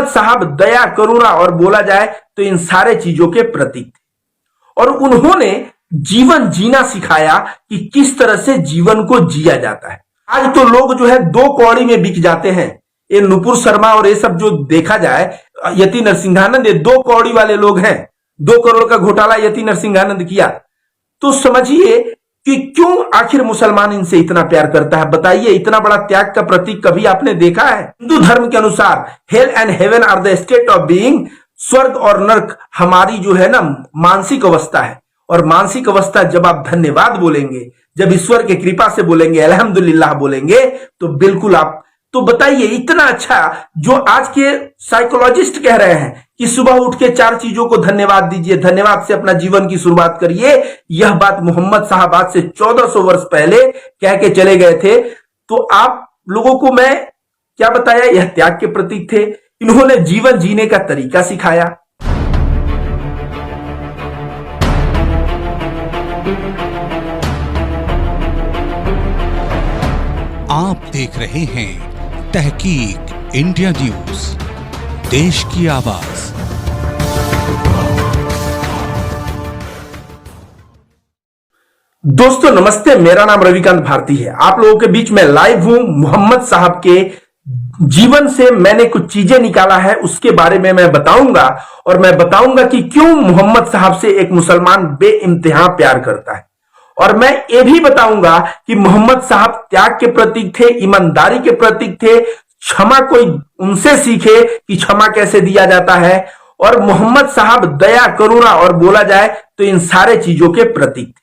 साहब दया, करुणा और बोला जाए तो इन सारे चीजों के प्रतीक थे और उन्होंने जीवन जीना सिखाया कि किस तरह से जीवन को जिया जाता है। आज तो लोग जो है दो कौड़ी में बिक जाते हैं। ये नुपुर शर्मा और ये सब जो देखा जाए, यति नरसिंहानंद, ये दो कौड़ी वाले लोग हैं। 2 करोड़ का घोटाला यति नरसिंहानंद किया। तो समझिए कि क्यों आखिर मुसलमान इनसे इतना प्यार करता है। बताइए, इतना बड़ा त्याग का प्रतीक कभी आपने देखा है? हिंदू धर्म के अनुसार hell and heaven are the state of being, स्वर्ग और नर्क हमारी जो है ना मानसिक अवस्था है। और मानसिक अवस्था जब आप धन्यवाद बोलेंगे, जब ईश्वर की कृपा से बोलेंगे, अल्हम्दुलिल्लाह बोलेंगे, तो बिल्कुल आप, तो बताइए इतना अच्छा जो आज के साइकोलॉजिस्ट कह रहे हैं कि सुबह उठ के 4 चीजों को धन्यवाद दीजिए, धन्यवाद से अपना जीवन की शुरुआत करिए। यह बात मोहम्मद साहब आज से 1400 वर्ष पहले कह के चले गए थे। तो आप लोगों को मैं क्या बताया, यह त्याग के प्रतीक थे। इन्होंने जीवन जीने का तरीका सिखाया। आप देख रहे हैं तहकीक इंडिया न्यूज, देश की आवाज। दोस्तों नमस्ते, मेरा नाम रविकांत भारती है। आप लोगों के बीच में लाइव हूं। मोहम्मद साहब के जीवन से मैंने कुछ चीजें निकाला है, उसके बारे में मैं बताऊंगा और मैं बताऊंगा कि क्यों मोहम्मद साहब से एक मुसलमान बेइंतहा प्यार करता है। और मैं ये भी बताऊंगा कि मोहम्मद साहब त्याग के प्रतीक थे, ईमानदारी के प्रतीक थे। क्षमा कोई उनसे सीखे कि क्षमा कैसे दिया जाता है। और मोहम्मद साहब दया, करुणा और बोला जाए तो इन सारे चीजों के प्रतीक थे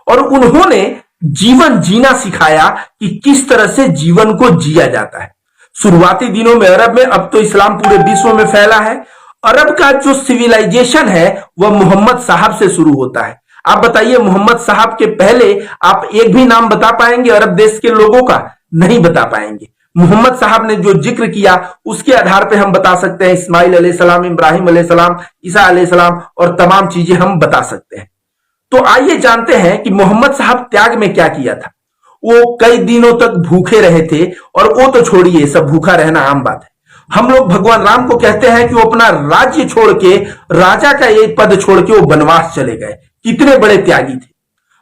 और उन्होंने जीवन जीना सिखाया कि किस तरह से जीवन को जिया जाता है। शुरुआती दिनों में अरब में, अब तो इस्लाम पूरे विश्व में फैला है। अरब का जो सिविलाइजेशन है वह मोहम्मद साहब से शुरू होता है। आप बताइए, मोहम्मद साहब के पहले आप एक भी नाम बता पाएंगे अरब देश के लोगों का? नहीं बता पाएंगे। मोहम्मद साहब ने जो जिक्र किया उसके आधार पर हम बता सकते हैं इस्माइल अलैहिस्सलाम, इब्राहिम अलैहिस्सलाम, ईसा अलैहिस्सलाम और तमाम चीजें हम बता सकते हैं। तो आइए जानते हैं कि मोहम्मद साहब त्याग में क्या किया था। वो कई दिनों तक भूखे रहे थे और वो तो छोड़िए, सब भूखा रहना आम बात है। हम लोग भगवान राम को कहते हैं कि वो अपना राज्य छोड़ के, राजा का एक पद छोड़ के वो वनवास चले गए। कितने बड़े त्यागी थे।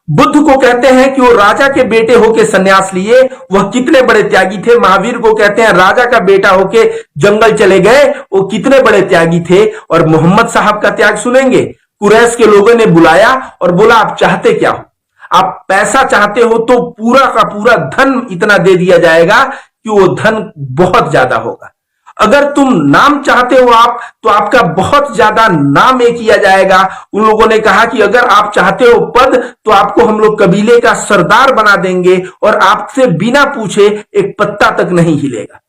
बुद्ध को कहते हैं कि वो राजा के बेटे होके सन्यास लिए, वह कितने बड़े त्यागी थे। महावीर को कहते हैं राजा का बेटा होके जंगल चले गए, वो कितने बड़े त्यागी थे। और मोहम्मद साहब का त्याग सुनेंगे। कुरैश के लोगों ने बुलाया और बोला आप चाहते क्या हो? आप पैसा चाहते हो तो पूरा का पूरा धन इतना दे दिया जाएगा कि वो धन बहुत ज्यादा होगा। अगर तुम नाम चाहते हो आप, तो आपका बहुत ज्यादा नाम ये किया जाएगा। उन लोगों ने कहा कि अगर आप चाहते हो पद, तो आपको हम लोग कबीले का सरदार बना देंगे और आपसे बिना पूछे एक पत्ता तक नहीं हिलेगा।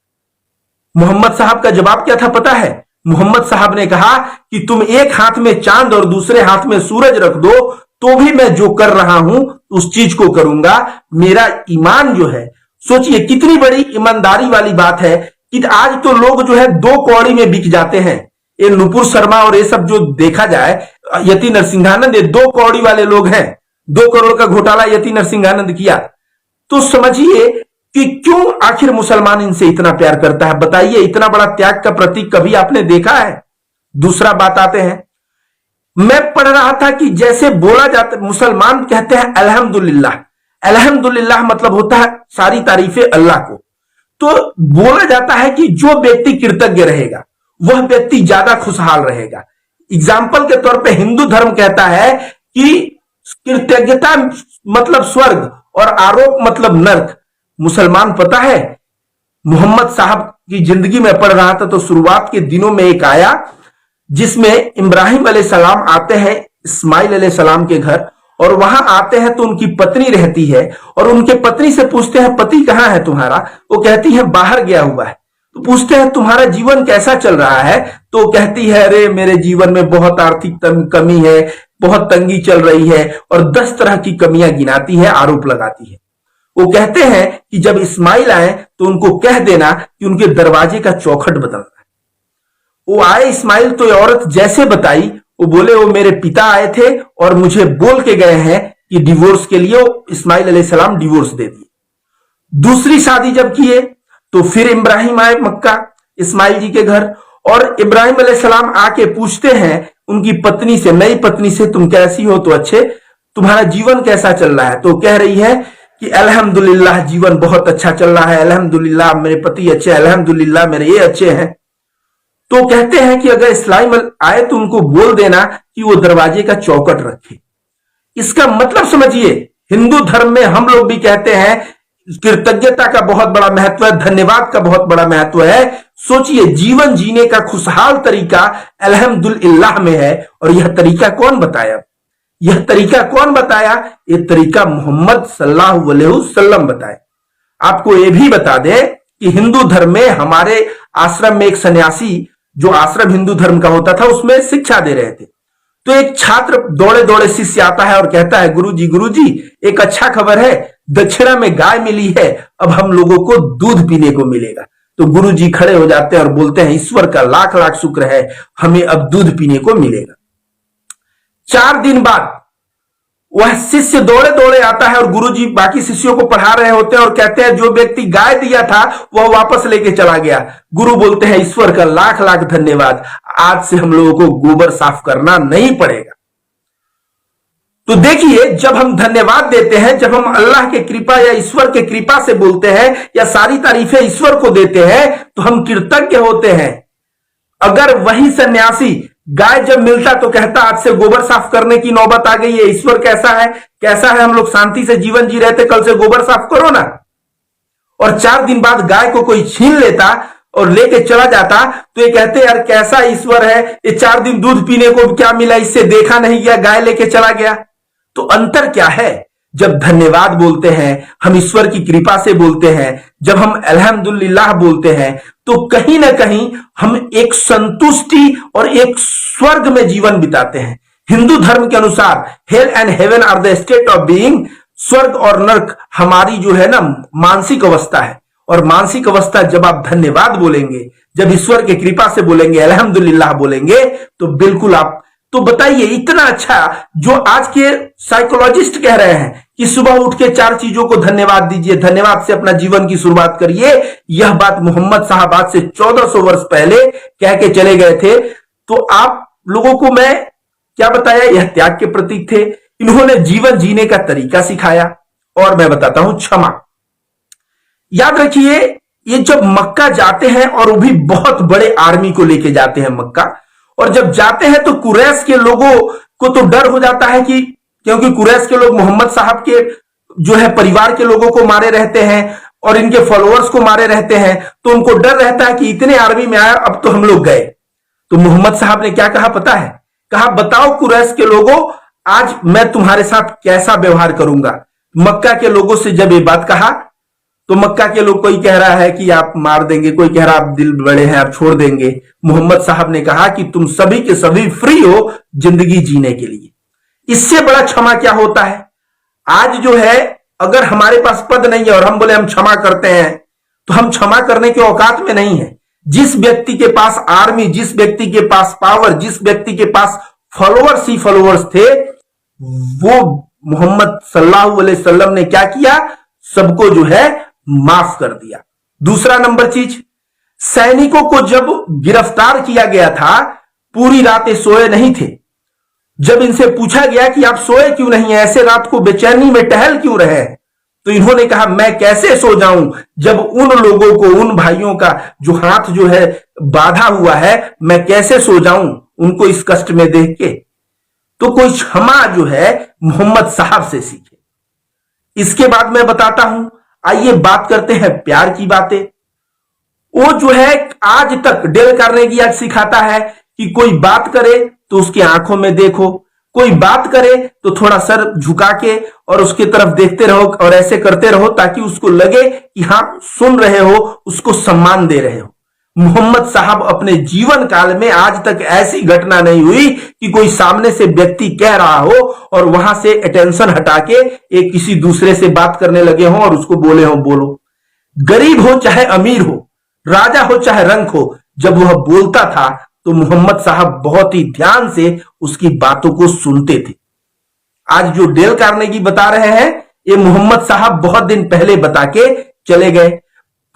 मोहम्मद साहब का जवाब क्या था पता है? मोहम्मद साहब ने कहा कि तुम एक हाथ में चांद और दूसरे हाथ में सूरज रख दो तो भी मैं जो कर रहा हूं उस चीज को करूंगा। मेरा ईमान जो है, सोचिए कितनी बड़ी ईमानदारी वाली बात है कि आज तो लोग जो है 2 कौड़ी में बिक जाते हैं। ये नुपुर शर्मा और ये सब जो देखा जाए, यति नरसिंहानंद, ये 2 कौड़ी वाले लोग हैं। 2 करोड़ का घोटाला यति नरसिंहानंद किया। तो समझिए कि क्यों आखिर मुसलमान इनसे इतना प्यार करता है। बताइए, इतना बड़ा त्याग का प्रतीक कभी आपने देखा है? दूसरा बात आते हैं, मैं पढ़ रहा था कि जैसे बोला जाता, मुसलमान कहते हैं अल्हम्दुलिल्लाह। अल्हम्दुलिल्लाह मतलब होता है सारी तारीफें अल्लाह को। तो बोला जाता है कि जो व्यक्ति कृतज्ञ रहेगा वह व्यक्ति ज्यादा खुशहाल रहेगा। एग्जाम्पल के तौर पे हिंदू धर्म कहता है कि कृतज्ञता मतलब स्वर्ग और आरोप मतलब नर्क। मुसलमान पता है, मोहम्मद साहब की जिंदगी में पढ़ रहा था तो शुरुआत के दिनों में एक आया जिसमें इब्राहिम अलैहिस्सलाम आते हैं इस्माइल अलैहिस्सलाम के घर, और वहां आते हैं तो उनकी पत्नी रहती है और उनके पत्नी से पूछते हैं पति कहां है तुम्हारा? वो कहती है बाहर गया हुआ है। तो पूछते हैं तुम्हारा जीवन कैसा चल रहा है? तो कहती है अरे मेरे जीवन में बहुत आर्थिक कमी है, बहुत तंगी चल रही है, और 10 तरह की कमियां गिनाती है, आरोप लगाती है। वो कहते हैं कि जब इस्माइल आए तो उनको कह देना कि उनके दरवाजे का चौखट बदलना है। वो आए इस्माइल तो औरत जैसे बताई, वो बोले वो मेरे पिता आए थे और मुझे बोल के गए हैं कि डिवोर्स के लिए। इस्माइल अलैहिस्सलाम डिवोर्स दे दिए। दूसरी शादी जब किए तो फिर इब्राहिम आए मक्का इस्माइल जी के घर, और इब्राहिम अलैहिस्सलाम आके पूछते हैं उनकी पत्नी से, नई पत्नी से, तुम कैसी हो? तो अच्छे, तुम्हारा जीवन कैसा चल रहा है? तो कह रही है कि अल्हम्दुलिल्लाह जीवन बहुत अच्छा चल रहा है, अल्हम्दुलिल्लाह मेरे पति अच्छे, अल्हम्दुलिल्लाह मेरे ये अच्छे हैं। तो कहते हैं कि अगर इस्लाम आए तो उनको बोल देना कि वो दरवाजे का चौखट रखे। इसका मतलब समझिए, हिंदू धर्म में हम लोग भी कहते हैं कृतज्ञता का बहुत बड़ा महत्व है, धन्यवाद का बहुत बड़ा महत्व है। सोचिए, जीवन जीने का खुशहाल तरीका अल्हम्दुलिल्लाह में है। और यह तरीका कौन बताया? यह तरीका कौन बताया? यह तरीका मोहम्मद सल्लल्लाहु अलैहि वसल्लम बताए। आपको यह भी बता दें कि हिंदू धर्म में हमारे आश्रम में एक सन्यासी, जो आश्रम हिंदू धर्म का होता था, उसमें शिक्षा दे रहे थे। तो एक छात्र दौड़े दौड़े शिष्य आता है और कहता है, गुरुजी एक अच्छा खबर है, दक्षिणा में गाय मिली है, अब हम लोगों को दूध पीने को मिलेगा। तो गुरुजी खड़े हो जाते हैं और बोलते हैं, ईश्वर का लाख लाख शुक्र है, हमें अब दूध पीने को मिलेगा। 4 दिन बाद वह शिष्य दौड़े दौड़े आता है और गुरुजी बाकी शिष्यों को पढ़ा रहे होते हैं और कहते हैं, जो व्यक्ति गाय दिया था वह वापस लेके चला गया। गुरु बोलते हैं, ईश्वर का लाख लाख धन्यवाद, आज से हम लोगों को गोबर साफ करना नहीं पड़ेगा। तो देखिए, जब हम धन्यवाद देते हैं, जब हम अल्लाह के कृपा या ईश्वर के कृपा से बोलते हैं या सारी तारीफें ईश्वर को देते हैं, तो हम कृतज्ञ होते हैं। अगर वही सन्यासी गाय जब मिलता तो कहता, आज से गोबर साफ करने की नौबत आ गई है, ईश्वर कैसा है, हम लोग शांति से जीवन जी रहे थे, कल से गोबर साफ करो ना। और 4 दिन बाद गाय को कोई छीन लेता और लेके चला जाता, तो ये कहते, यार कैसा ईश्वर है, ये 4 दिन दूध पीने को क्या मिला, इससे देखा नहीं गया, गाय लेके चला गया। तो अंतर क्या है? जब धन्यवाद बोलते हैं, हम ईश्वर की कृपा से बोलते हैं, जब हम अल्हम्दुलिल्लाह बोलते हैं, तो कहीं ना कहीं हम एक संतुष्टि और एक स्वर्ग में जीवन बिताते हैं। हिंदू धर्म के अनुसार hell and heaven are the state of being, स्वर्ग और नरक हमारी जो है ना मानसिक अवस्था है। और मानसिक अवस्था जब आप धन्यवाद बोलेंगे, जब ईश्वर की कृपा से बोलेंगे, अल्हम्दुलिल्लाह बोलेंगे, तो बिल्कुल आप, तो बताइए, इतना अच्छा, जो आज के साइकोलॉजिस्ट कह रहे हैं कि सुबह उठ के 4 चीजों को धन्यवाद दीजिए, धन्यवाद से अपना जीवन की शुरुआत करिए, यह बात मोहम्मद साहब आज से 1400 वर्ष पहले कह के चले गए थे। तो आप लोगों को मैं क्या बताया, यह त्याग के प्रतीक थे। इन्होंने जीवन जीने का तरीका सिखाया। और मैं बताता हूं क्षमा। याद रखिए, ये जब मक्का जाते हैं, और वो भी बहुत बड़े आर्मी को लेके जाते हैं मक्का, और जब जाते हैं तो कुरैश के लोगों को तो डर हो जाता है कि, क्योंकि कुरैश के लोग मोहम्मद साहब के जो है परिवार के लोगों को मारे रहते हैं और इनके फॉलोअर्स को मारे रहते हैं, तो उनको डर रहता है कि इतने आर्मी में आया, अब तो हम लोग गए। तो मोहम्मद साहब ने क्या कहा पता है? कहा, बताओ कुरैश के लोगों, आज मैं तुम्हारे साथ कैसा व्यवहार करूंगा। मक्का के लोगों से जब ये बात कहा, तो मक्का के लोग, कोई कह रहा है कि आप मार देंगे, कोई कह रहा है आप दिल बड़े हैं, आप छोड़ देंगे। मोहम्मद साहब ने कहा कि तुम सभी के सभी फ्री हो जिंदगी जीने के लिए। इससे बड़ा क्षमा क्या होता है? आज जो है, अगर हमारे पास पद नहीं है और हम बोले हम क्षमा करते हैं, तो हम क्षमा करने के औकात में नहीं है। जिस व्यक्ति के पास आर्मी, जिस व्यक्ति के पास पावर, जिस व्यक्ति के पास फॉलोअर्स ही फॉलोअर्स थे, वो मोहम्मद सल्लल्लाहु अलैहि वसल्लम ने क्या किया? सबको जो है माफ कर दिया। दूसरा नंबर चीज, सैनिकों को जब गिरफ्तार किया गया था, पूरी रातें सोए नहीं थे। जब इनसे पूछा गया कि आप सोए क्यों नहीं है, ऐसे रात को बेचैनी में टहल क्यों रहे, तो इन्होंने कहा, मैं कैसे सो जाऊं जब उन लोगों को, उन भाइयों का जो हाथ जो है बांधा हुआ है, मैं कैसे सो जाऊं उनको इस कष्ट में देख के। तो कोई क्षमा जो है मोहम्मद साहब से सीखे। इसके बाद मैं बताता हूं, आइए बात करते हैं प्यार की बातें। वो जो है आज तक डेल कार्नेगी आज सिखाता है कि कोई बात करे तो उसकी आंखों में देखो, कोई बात करे तो थोड़ा सर झुका के और उसकी तरफ देखते रहो और ऐसे करते रहो ताकि उसको लगे कि हां सुन रहे हो, उसको सम्मान दे रहे हो। मोहम्मद साहब अपने जीवन काल में आज तक ऐसी घटना नहीं हुई कि कोई सामने से व्यक्ति कह रहा हो और वहां से अटेंशन हटा के एक किसी दूसरे से बात करने लगे हो और उसको बोले हो बोलो। गरीब हो चाहे अमीर हो, राजा हो चाहे रंक हो, जब वह बोलता था तो मोहम्मद साहब बहुत ही ध्यान से उसकी बातों को सुनते थे। आज जो डेल कार्नेगी बता रहे हैं, ये मोहम्मद साहब बहुत दिन पहले बता के चले गए।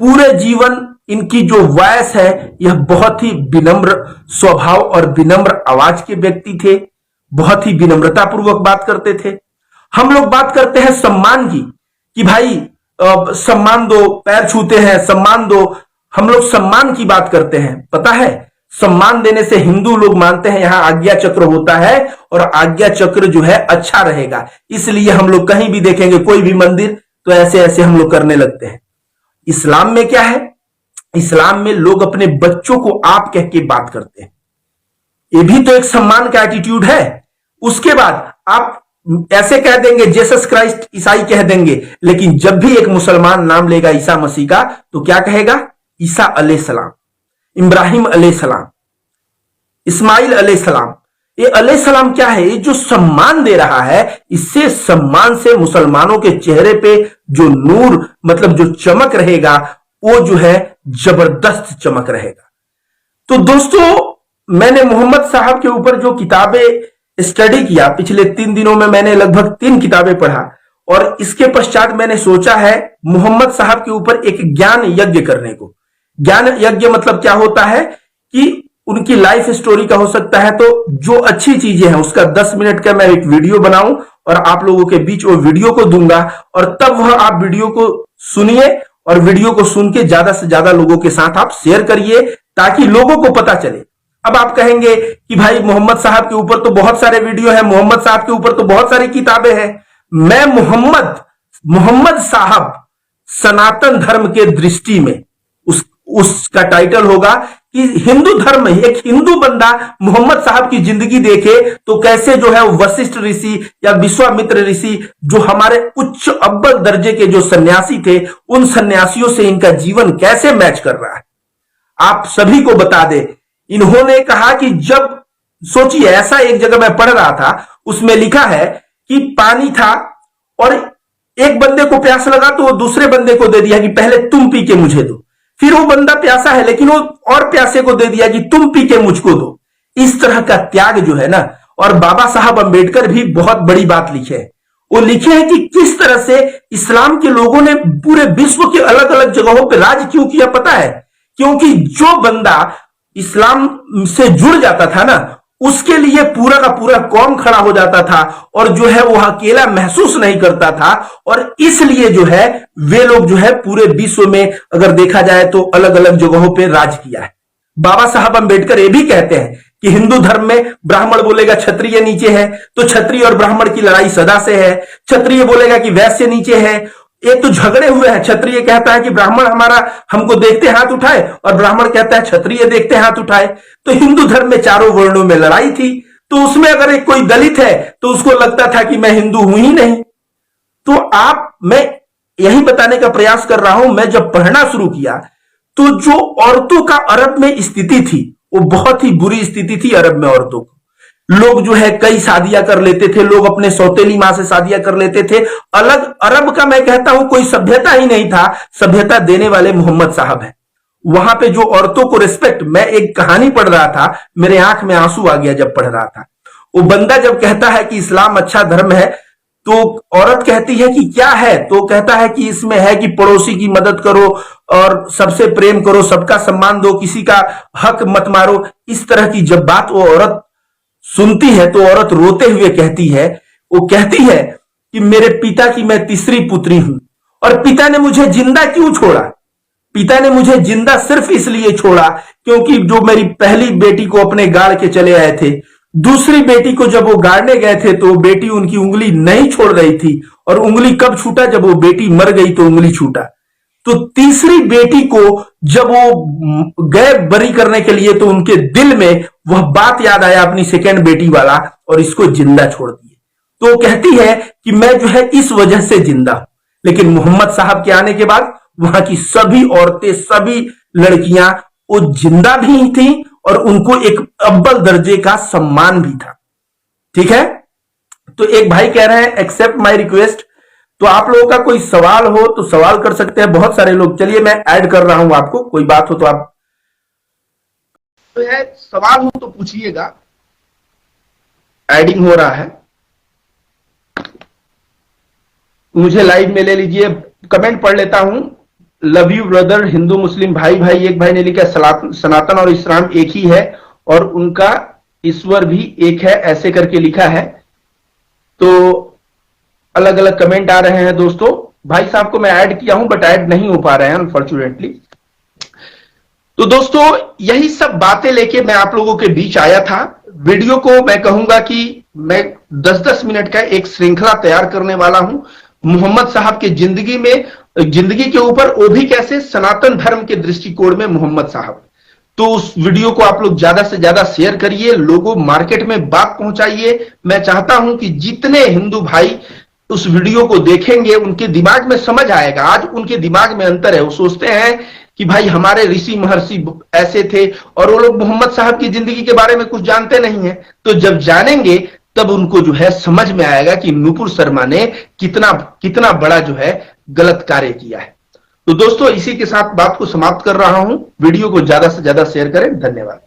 पूरे जीवन इनकी जो वॉइस है यह बहुत ही विनम्र स्वभाव और विनम्र आवाज के व्यक्ति थे, बहुत ही विनम्रता पूर्वक बात करते थे। हम लोग बात करते हैं सम्मान की कि भाई सम्मान दो, पैर छूते हैं सम्मान दो, हम लोग सम्मान की बात करते हैं। पता है सम्मान देने से हिंदू लोग मानते हैं यहां आज्ञा चक्र होता है और आज्ञा चक्र जो है अच्छा रहेगा, इसलिए हम लोग कहीं भी देखेंगे कोई भी मंदिर तो ऐसे ऐसे हम लोग करने लगते हैं। इस्लाम में क्या है, इस्लाम में लोग अपने बच्चों को आप कह के बात करते हैं, ये भी तो एक सम्मान का एटीट्यूड है। उसके बाद आप ऐसे कह देंगे जीसस क्राइस्ट, ईसाई कह देंगे, लेकिन जब भी एक मुसलमान नाम लेगा ईसा मसीह का तो क्या कहेगा, ईसा अलैहिस्सलाम, इब्राहिम अलैहिस्सलाम, इस्माइल अलैहिस्सलाम। ये अलैहिस्सलाम क्या है, ये जो सम्मान दे रहा है, इससे सम्मान से मुसलमानों के चेहरे पे जो नूर मतलब जो चमक रहेगा वो जो है जबरदस्त चमक रहेगा। तो दोस्तों मैंने मोहम्मद साहब के ऊपर जो किताबें स्टडी किया, पिछले 3 दिनों में मैंने लगभग 3 किताबें पढ़ा और इसके पश्चात मैंने सोचा है मोहम्मद साहब के ऊपर एक ज्ञान यज्ञ करने को। ज्ञान यज्ञ मतलब क्या होता है कि उनकी लाइफ स्टोरी का हो सकता है, तो जो अच्छी चीजें हैं उसका 10 मिनट का मैं एक वीडियो बनाऊं और आप लोगों के बीच वो वीडियो को दूंगा और तब वह आप वीडियो को सुनिए और वीडियो को सुन के ज्यादा से ज्यादा लोगों के साथ आप शेयर करिए ताकि लोगों को पता चले। अब आप कहेंगे कि भाई मोहम्मद साहब के ऊपर तो बहुत सारे वीडियो हैं, मोहम्मद साहब के ऊपर तो बहुत सारी किताबें हैं। मैं मोहम्मद साहब सनातन धर्म के दृष्टि में उसका टाइटल होगा कि हिंदू धर्म में एक हिंदू बंदा मोहम्मद साहब की जिंदगी देखे तो कैसे जो है वशिष्ठ ऋषि या विश्वामित्र ऋषि जो हमारे उच्च अव्वल दर्जे के जो सन्यासी थे, उन सन्यासियों से इनका जीवन कैसे मैच कर रहा है। आप सभी को बता दे, इन्होंने कहा कि जब सोचिए ऐसा एक जगह मैं पढ़ रहा था, उसमें लिखा है कि पानी था और एक बंदे को प्यास लगा तो वो दूसरे बंदे को दे दिया कि पहले तुम पी के मुझे दो, फिर वो बंदा प्यासा है लेकिन वो और प्यासे को दे दिया कि तुम पी के मुझको दो। इस तरह का त्याग जो है ना, और बाबा साहब अंबेडकर भी बहुत बड़ी बात लिखे हैं। वो लिखे हैं कि किस तरह से इस्लाम के लोगों ने पूरे विश्व के अलग अलग जगहों पर राज क्यों किया, पता है? क्योंकि जो बंदा इस्लाम से जुड़ जाता था ना, उसके लिए पूरा का पूरा कौम खड़ा हो जाता था और जो है वो अकेला महसूस नहीं करता था, और इसलिए जो है वे लोग जो है पूरे विश्व में अगर देखा जाए तो अलग अलग जगहों पे राज किया है। बाबा साहब अंबेडकर ये भी कहते हैं कि हिंदू धर्म में ब्राह्मण बोलेगा क्षत्रिय नीचे है तो क्षत्रिय और ब्राह्मण की लड़ाई सदा से है, क्षत्रिय बोलेगा कि वैश्य नीचे है। एक तो झगड़े हुए हैं, क्षत्रिय कहता है कि ब्राह्मण हमारा हमको देखते हाथ उठाए और ब्राह्मण कहता है क्षत्रिय देखते हाथ उठाए। तो हिंदू धर्म में चारों वर्णों में लड़ाई थी, तो उसमें अगर एक कोई दलित है तो उसको लगता था कि मैं हिंदू हूं ही नहीं। तो मैं यही बताने का प्रयास कर रहा हूं, मैं जब पढ़ना शुरू किया तो जो औरतों का अरब में स्थिति थी वो बहुत ही बुरी स्थिति थी। अरब में औरतों को लोग जो है कई शादियां कर लेते थे, लोग अपने सौतेली मां से शादियां कर लेते थे। अलग अरब का मैं कहता हूं कोई सभ्यता ही नहीं था, सभ्यता देने वाले मोहम्मद साहब है। वहां पे जो औरतों को रिस्पेक्ट, मैं एक कहानी पढ़ रहा था, मेरे आंख में आंसू आ गया जब पढ़ रहा था। वो बंदा जब कहता है कि इस्लाम अच्छा धर्म है तो औरत कहती है कि क्या है, तो कहता है कि इसमें है कि पड़ोसी की मदद करो और सबसे प्रेम करो, सबका सम्मान दो, किसी का हक मत मारो। इस तरह की जब बात वो औरत सुनती है तो औरत रोते हुए कहती है, वो कहती है कि मेरे पिता की मैं तीसरी पुत्री हूं और पिता ने मुझे जिंदा क्यों छोड़ा? पिता ने मुझे जिंदा सिर्फ इसलिए छोड़ा क्योंकि जो मेरी पहली बेटी को अपने गाड़ के चले आए थे, दूसरी बेटी को जब वो गाड़ने गए थे तो बेटी उनकी उंगली नहीं छोड़ रही थी, और उंगली कब छूटा? जब वो बेटी मर गई तो उंगली छूटा। तो तीसरी बेटी को जब वो गए बरी करने के लिए तो उनके दिल में वह बात याद आया अपनी सेकेंड बेटी वाला, और इसको जिंदा छोड़ दिए। तो कहती है कि मैं जो है इस वजह से जिंदा हूं। लेकिन मोहम्मद साहब के आने के बाद वहां की सभी औरतें, सभी लड़कियां वो जिंदा भी थी और उनको एक अव्वल दर्जे का सम्मान भी था। ठीक है, तो एक भाई कह रहे हैं एक्सेप्ट माय रिक्वेस्ट। तो आप लोगों का कोई सवाल हो तो सवाल कर सकते हैं, बहुत सारे लोग। चलिए मैं ऐड कर रहा हूं आपको, कोई बात हो तो आप तो है सवाल हो तो पूछिएगा। एडिंग हो रहा है, मुझे लाइव में ले लीजिए, कमेंट पढ़ लेता हूं। लव यू ब्रदर, हिंदू मुस्लिम भाई भाई। एक भाई ने लिखा सनातन और इस्लाम एक ही है और उनका ईश्वर भी एक है, ऐसे करके लिखा है। तो अलग अलग कमेंट आ रहे हैं दोस्तों। भाई साहब को मैं ऐड किया हूं बट ऐड नहीं हो पा रहे हैं अनफॉर्चुनेटली। तो दोस्तों यही सब बातें लेके मैं आप लोगों के बीच आया था। वीडियो को मैं कहूंगा कि मैं 10-10 मिनट का एक श्रृंखला तैयार करने वाला हूं मोहम्मद साहब के जिंदगी के ऊपर, वो भी कैसे, सनातन धर्म के दृष्टिकोण में मोहम्मद साहब। तो उस वीडियो को आप लोग ज्यादा से ज्यादा शेयर करिए, लोगों मार्केट में बात पहुंचाइए। मैं चाहता हूं कि जितने हिंदू भाई उस वीडियो को देखेंगे उनके दिमाग में समझ आएगा। आज उनके दिमाग में अंतर है, वो सोचते हैं कि भाई हमारे ऋषि महर्षि ऐसे थे, और वो लोग मोहम्मद साहब की जिंदगी के बारे में कुछ जानते नहीं है। तो जब जानेंगे तब उनको जो है समझ में आएगा कि नूपुर शर्मा ने कितना बड़ा जो है गलत कार्य किया है। तो दोस्तों इसी के साथ बात को समाप्त कर रहा हूं। वीडियो को ज्यादा से ज्यादा शेयर करें। धन्यवाद।